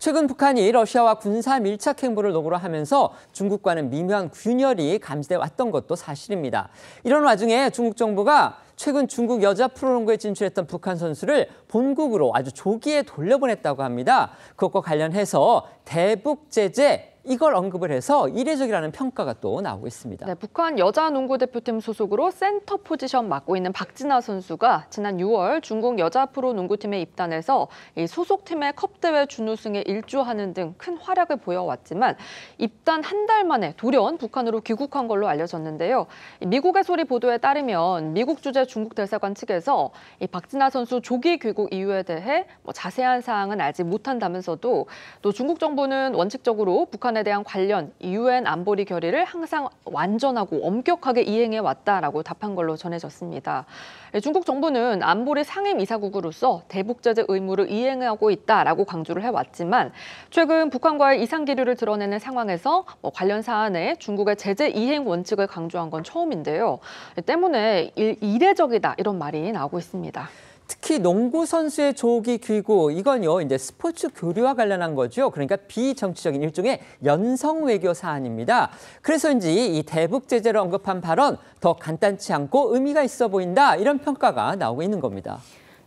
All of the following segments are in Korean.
최근 북한이 러시아와 군사 밀착 행보를 노고로 하면서 중국과는 미묘한 균열이 감지돼 왔던 것도 사실입니다. 이런 와중에 중국 정부가 최근 중국 여자 프로농구에 진출했던 북한 선수를 본국으로 아주 조기에 돌려보냈다고 합니다. 그것과 관련해서 대북 제재, 이걸 언급을 해서 이례적이라는 평가가 또 나오고 있습니다. 네, 북한 여자 농구 대표팀 소속으로 센터 포지션 맡고 있는 박진아 선수가 지난 6월 중국 여자 프로 농구팀에 입단해서 이 소속팀의 컵대회 준우승에 일조하는 등 큰 활약을 보여왔지만 입단 한 달 만에 돌연 북한으로 귀국한 걸로 알려졌는데요. 미국의 소리 보도에 따르면 미국 주재 중국 대사관 측에서 이 박진아 선수 조기 귀국 이유에 대해 자세한 사항은 알지 못한다면서도 또 중국 정부는 원칙적으로 북한에 대한 관련 유엔 안보리 결의를 항상 완전하고 엄격하게 이행해 왔다라고 답한 걸로 전해졌습니다. 중국 정부는 안보리 상임 이사국으로서 대북 제재 의무를 이행하고 있다라고 강조를 해왔지만 최근 북한과의 이상 기류를 드러내는 상황에서 관련 사안에 중국의 제재 이행 원칙을 강조한 건 처음인데요. 때문에 이례적이다 이런 말이 나오고 있습니다. 특히 농구 선수의 조기 귀국, 이건요, 이제 스포츠 교류와 관련한 거죠. 그러니까 비정치적인 일종의 연성 외교 사안입니다. 그래서인지 이 대북 제재를 언급한 발언 더 간단치 않고 의미가 있어 보인다, 이런 평가가 나오고 있는 겁니다.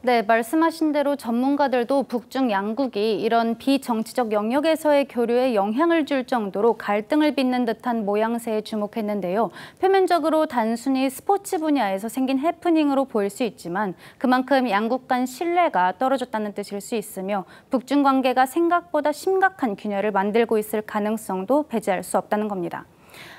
네, 말씀하신 대로 전문가들도 북중 양국이 이런 비정치적 영역에서의 교류에 영향을 줄 정도로 갈등을 빚는 듯한 모양새에 주목했는데요. 표면적으로 단순히 스포츠 분야에서 생긴 해프닝으로 보일 수 있지만 그만큼 양국 간 신뢰가 떨어졌다는 뜻일 수 있으며 북중 관계가 생각보다 심각한 균열을 만들고 있을 가능성도 배제할 수 없다는 겁니다.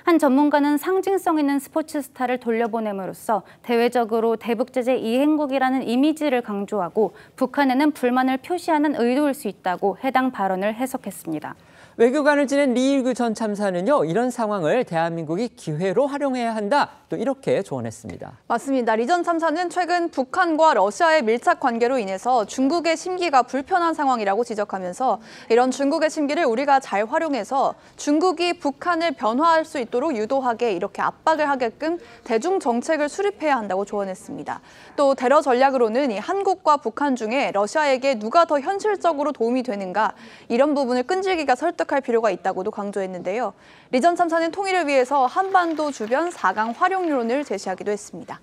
한 전문가는 상징성 있는 스포츠 스타를 돌려보냄으로써 대외적으로 대북 제재 이행국이라는 이미지를 강조하고 북한에는 불만을 표시하는 의도일 수 있다고 해당 발언을 해석했습니다. 외교관을 지낸 리일규 전 참사는요, 이런 상황을 대한민국이 기회로 활용해야 한다, 또 이렇게 조언했습니다. 맞습니다. 리 전 참사는 최근 북한과 러시아의 밀착 관계로 인해서 중국의 심기가 불편한 상황이라고 지적하면서 이런 중국의 심기를 우리가 잘 활용해서 중국이 북한을 변화할 수 있도록 유도하게 이렇게 압박을 하게끔 대중 정책을 수립해야 한다고 조언했습니다. 또 테러 전략으로는 이 한국과 북한 중에 러시아에게 누가 더 현실적으로 도움이 되는가, 이런 부분을 끈질기게 설득할 필요가 있다고도 강조했는데요. 리 전 참사는 통일을 위해서 한반도 주변 4강 활용론을 제시하기도 했습니다.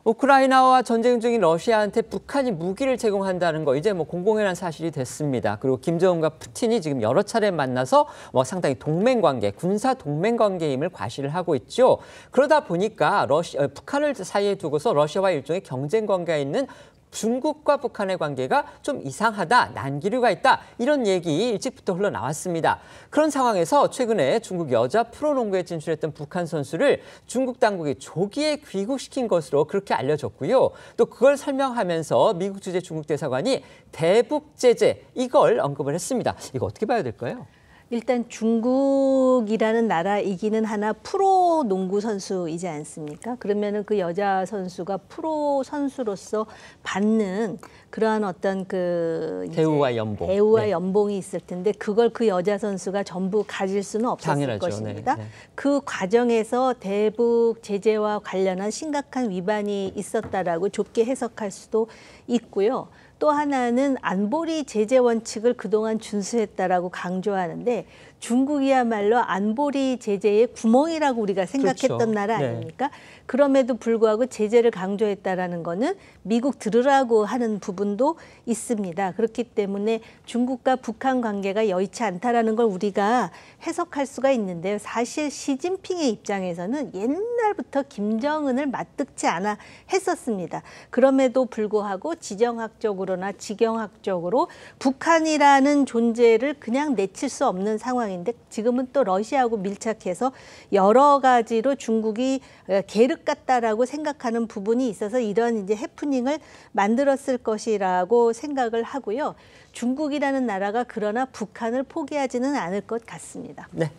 우크라이나와 전쟁 중인 러시아한테 북한이 무기를 제공한다는 거 이제 공공연한 사실이 됐습니다. 그리고 김정은과 푸틴이 지금 여러 차례 만나서 상당히 동맹 관계, 군사 동맹 관계임을 과시를 하고 있죠. 그러다 보니까 북한을 사이에 두고서 러시아와 일종의 경쟁 관계가 있는 중국과 북한의 관계가 좀 이상하다, 난기류가 있다, 이런 얘기 일찍부터 흘러나왔습니다. 그런 상황에서 최근에 중국 여자 프로농구에 진출했던 북한 선수를 중국 당국이 조기에 귀국시킨 것으로 그렇게 알려졌고요. 또 그걸 설명하면서 미국 주재 중국 대사관이 대북 제재, 이걸 언급을 했습니다. 이거 어떻게 봐야 될까요? 일단 중국이라는 나라이기는 하나 프로 농구 선수이지 않습니까? 그러면은 그 여자 선수가 프로 선수로서 받는 그러한 어떤 대우와 연봉, 대우와 연봉이 있을 텐데 그걸 그 여자 선수가 전부 가질 수는 없었을 당연하죠. 것입니다. 네. 그 과정에서 대북 제재와 관련한 심각한 위반이 있었다라고 좁게 해석할 수도 있고요. 또 하나는 안보리 제재 원칙을 그동안 준수했다라고 강조하는데 중국이야말로 안보리 제재의 구멍이라고 우리가 생각했던 그렇죠. 나라 네. 아닙니까? 그럼에도 불구하고 제재를 강조했다라는 거는 미국 들으라고 하는 부분도 있습니다. 그렇기 때문에 중국과 북한 관계가 여의치 않다라는 걸 우리가 해석할 수가 있는데요. 사실 시진핑의 입장에서는 옛날부터 김정은을 맞득지 않아 했었습니다. 그럼에도 불구하고 지정학적으로나 지경학적으로 북한이라는 존재를 그냥 내칠 수 없는 상황인데 지금은 또 러시아하고 밀착해서 여러 가지로 중국이 계륵 같다라고 생각하는 부분이 있어서 이런 이제 해프닝을 만들었을 것이라고 생각을 하고요. 중국이라는 나라가 그러나 북한을 포기하지는 않을 것 같습니다. 네.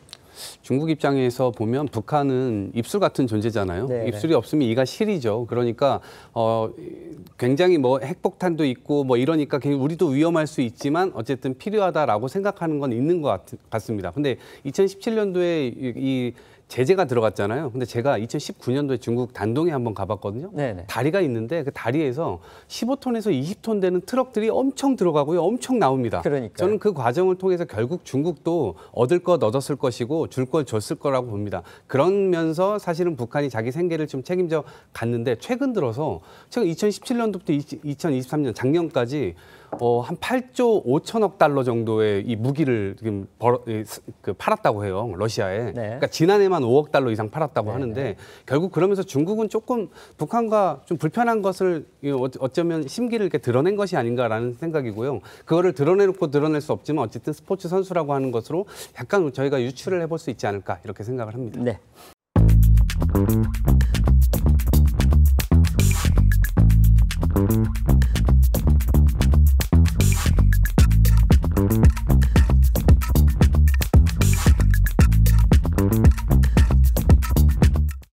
중국 입장에서 보면 북한은 입술 같은 존재잖아요. 네네. 입술이 없으면 이가 실이죠. 그러니까 굉장히 핵폭탄도 있고 이러니까 우리도 위험할 수 있지만 어쨌든 필요하다라고 생각하는 건 있는 것 같습니다. 근데 2017년도에 이 제재가 들어갔잖아요. 근데 제가 2019년도에 중국 단동에 한번 가봤거든요. 네네. 다리가 있는데 그 다리에서 15톤에서 20톤 되는 트럭들이 엄청 들어가고요. 엄청 나옵니다. 그러니까요. 저는 그 과정을 통해서 결국 중국도 얻을 것 얻었을 것이고 줄 걸 줬을 거라고 봅니다. 그러면서 사실은 북한이 자기 생계를 좀 책임져 갔는데 최근 들어서 제가 2017년도부터 2023년 작년까지 한 8조 5천억 달러 정도의 이 무기를 지금 팔았다고 해요. 러시아에. 네. 그러니까 지난해만 5억 달러 이상 팔았다고 네, 하는데 네. 결국 그러면서 중국은 조금 북한과 좀 불편한 것을 어쩌면 심기를 이렇게 드러낸 것이 아닌가라는 생각이고요. 그거를 드러내놓고 드러낼 수 없지만 어쨌든 스포츠 선수라고 하는 것으로 약간 저희가 유추를 해볼 수 있지 않을까 이렇게 생각을 합니다. 네.